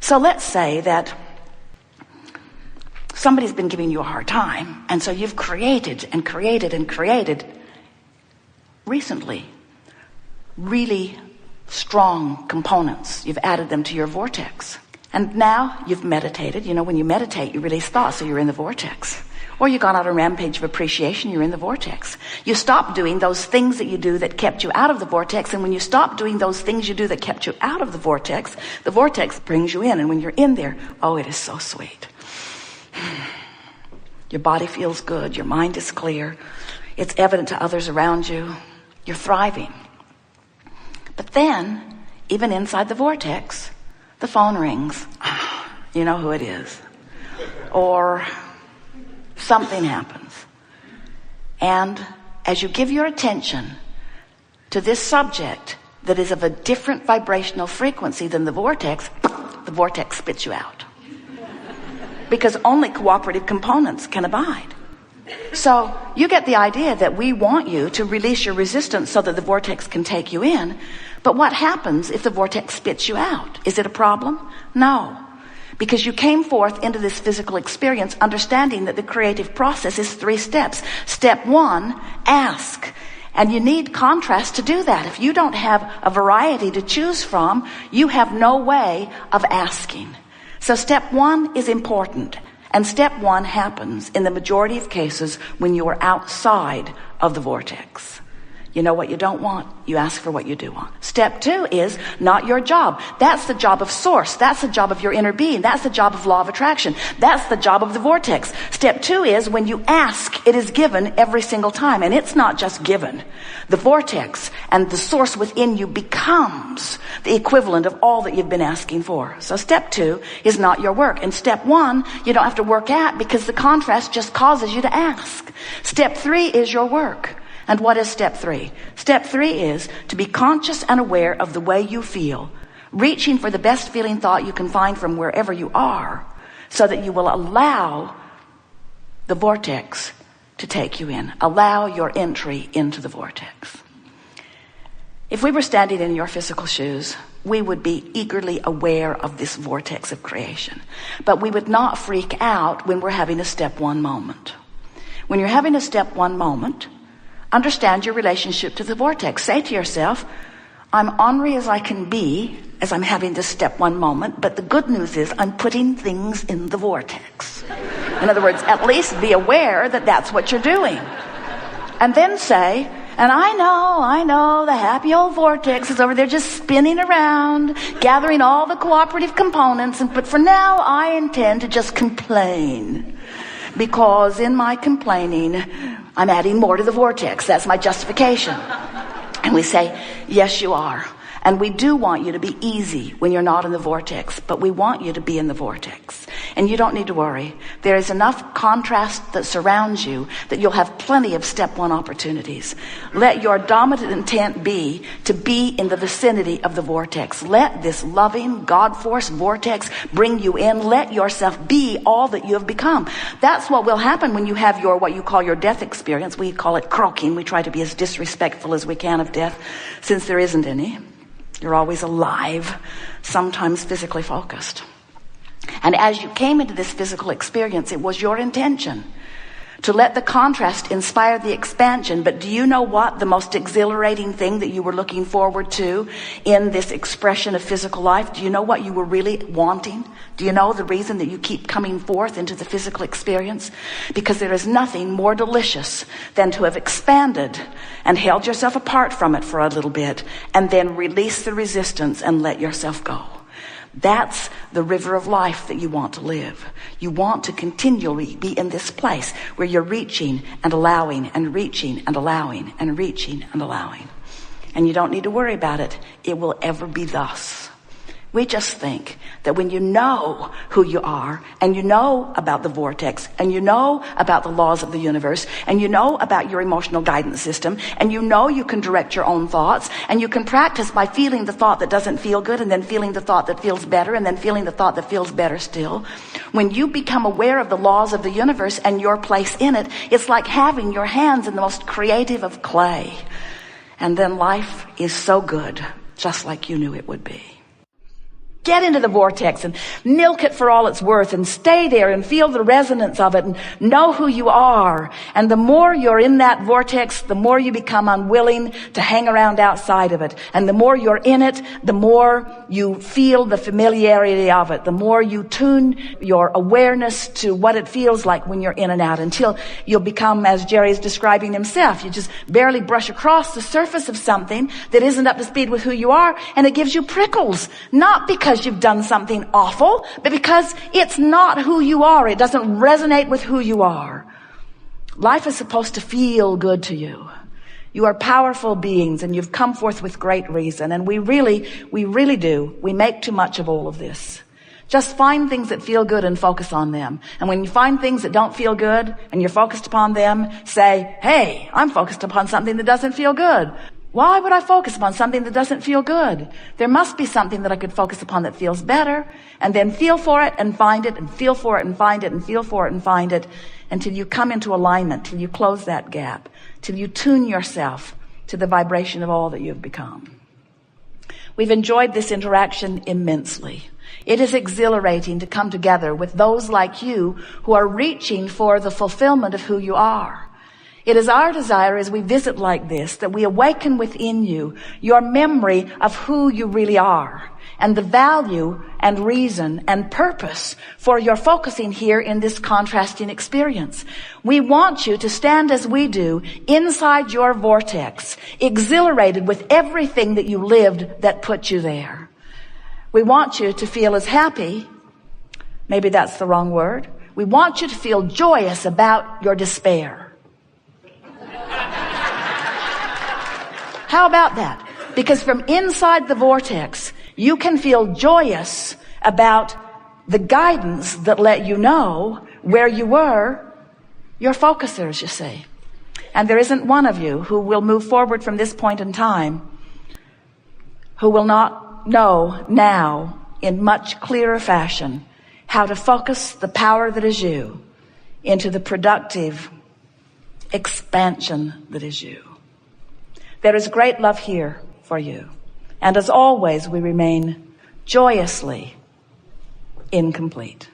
So let's say that somebody's been giving you a hard time, and so you've created and created and created recently really strong components. You've added them to your vortex. And now you've meditated. You know, when you meditate, you release thoughts, so you're in the vortex. Or you've gone on a rampage of appreciation, you're in the vortex. You stop doing those things that you do that kept you out of the vortex, and when you stop doing those things you do that kept you out of the vortex brings you in, and when you're in there, oh, it is so sweet. Your body feels good, your mind is clear, it's evident to others around you, you're thriving. But then, even inside the vortex, the phone rings. You know who it is. Or something happens. And as you give your attention to this subject that is of a different vibrational frequency than the vortex spits you out. Because only cooperative components can abide. So you get the idea that we want you to release your resistance so that the vortex can take you in. But what happens if the vortex spits you out? Is it a problem? No. Because you came forth into this physical experience understanding that the creative process is 3 steps. Step 1, ask. And you need contrast to do that. If you don't have a variety to choose from, you have no way of asking. So step 1 is important. And step 1 happens in the majority of cases when you are outside of the vortex. You know what you don't want, you ask for what you do want. Step 2 is not your job. That's the job of source. That's the job of your inner being. That's the job of law of attraction. That's the job of the vortex. Step 2 is when you ask, it is given every single time. And it's not just given. The vortex and the source within you becomes the equivalent of all that you've been asking for. So step 2 is not your work. And step 1, you don't have to work at because the contrast just causes you to ask. Step 3 is your work. And what is step 3? Step 3 is to be conscious and aware of the way you feel, reaching for the best feeling thought you can find from wherever you are, so that you will allow the vortex to take you in. Allow your entry into the vortex. If we were standing in your physical shoes, we would be eagerly aware of this vortex of creation. But we would not freak out when we're having a step 1 moment. When you're having a step 1 moment, understand your relationship to the vortex. Say to yourself, I'm ornery as I can be as I'm having this step 1 moment, but the good news is I'm putting things in the vortex. In other words, at least be aware that that's what you're doing. And then say, and I know, the happy old vortex is over there just spinning around, gathering all the cooperative components, but for now I intend to just complain. Because in my complaining, I'm adding more to the vortex. That's my justification. And we say, yes, you are. And we do want you to be easy when you're not in the vortex, but we want you to be in the vortex. And you don't need to worry. There is enough contrast that surrounds you that you'll have plenty of step 1 opportunities. Let your dominant intent be to be in the vicinity of the vortex. Let this loving God force vortex bring you in. Let yourself be all that you have become. That's what will happen when you have your, what you call your death experience. We call it croaking. We try to be as disrespectful as we can of death, since there isn't any. You're always alive, sometimes physically focused. And as you came into this physical experience, it was your intention to let the contrast inspire the expansion. But do you know what the most exhilarating thing that you were looking forward to in this expression of physical life? Do you know what you were really wanting? Do you know the reason that you keep coming forth into the physical experience? Because there is nothing more delicious than to have expanded and held yourself apart from it for a little bit and then release the resistance and let yourself go. That's the river of life that you want to live. You want to continually be in this place where you're reaching and allowing and reaching and allowing and reaching and allowing. And you don't need to worry about it. It will ever be thus. We just think that when you know who you are, and you know about the vortex, and you know about the laws of the universe, and you know about your emotional guidance system, and you know you can direct your own thoughts, and you can practice by feeling the thought that doesn't feel good, and then feeling the thought that feels better, and then feeling the thought that feels better still. When you become aware of the laws of the universe and your place in it, it's like having your hands in the most creative of clay. And then life is so good, just like you knew it would be. Get into the vortex and milk it for all it's worth and stay there and feel the resonance of it and know who you are. And the more you're in that vortex, the more you become unwilling to hang around outside of it. And the more you're in it, the more you feel the familiarity of it. The more you tune your awareness to what it feels like when you're in and out, until you'll become, as Jerry is describing himself, you just barely brush across the surface of something that isn't up to speed with who you are, and it gives you prickles. Not because you've done something awful, but because it's not who you are. It doesn't resonate with who you are. Life is supposed to feel good to you. You are powerful beings, and you've come forth with great reason. And we really do. We make too much of all of this. Just find things that feel good and focus on them. And when you find things that don't feel good and you're focused upon them, say, hey, I'm focused upon something that doesn't feel good. Why would I focus upon something that doesn't feel good? There must be something that I could focus upon that feels better, and then feel for it and find it, and feel for it and find it, and feel for it and find it, until you come into alignment, till you close that gap, till you tune yourself to the vibration of all that you've become. We've enjoyed this interaction immensely. It is exhilarating to come together with those like you who are reaching for the fulfillment of who you are. It is our desire as we visit like this that we awaken within you your memory of who you really are, and the value and reason and purpose for your focusing here in this contrasting experience. We want you to stand as we do inside your vortex, exhilarated with everything that you lived that put you there. We want you to feel as happy, maybe that's the wrong word. We want you to feel joyous about your despair. How about that? Because from inside the vortex, you can feel joyous about the guidance that let you know where you were, your focusers, you see. And there isn't one of you who will move forward from this point in time who will not know now in much clearer fashion how to focus the power that is you into the productive expansion that is you. There is great love here for you. And as always, we remain joyously incomplete.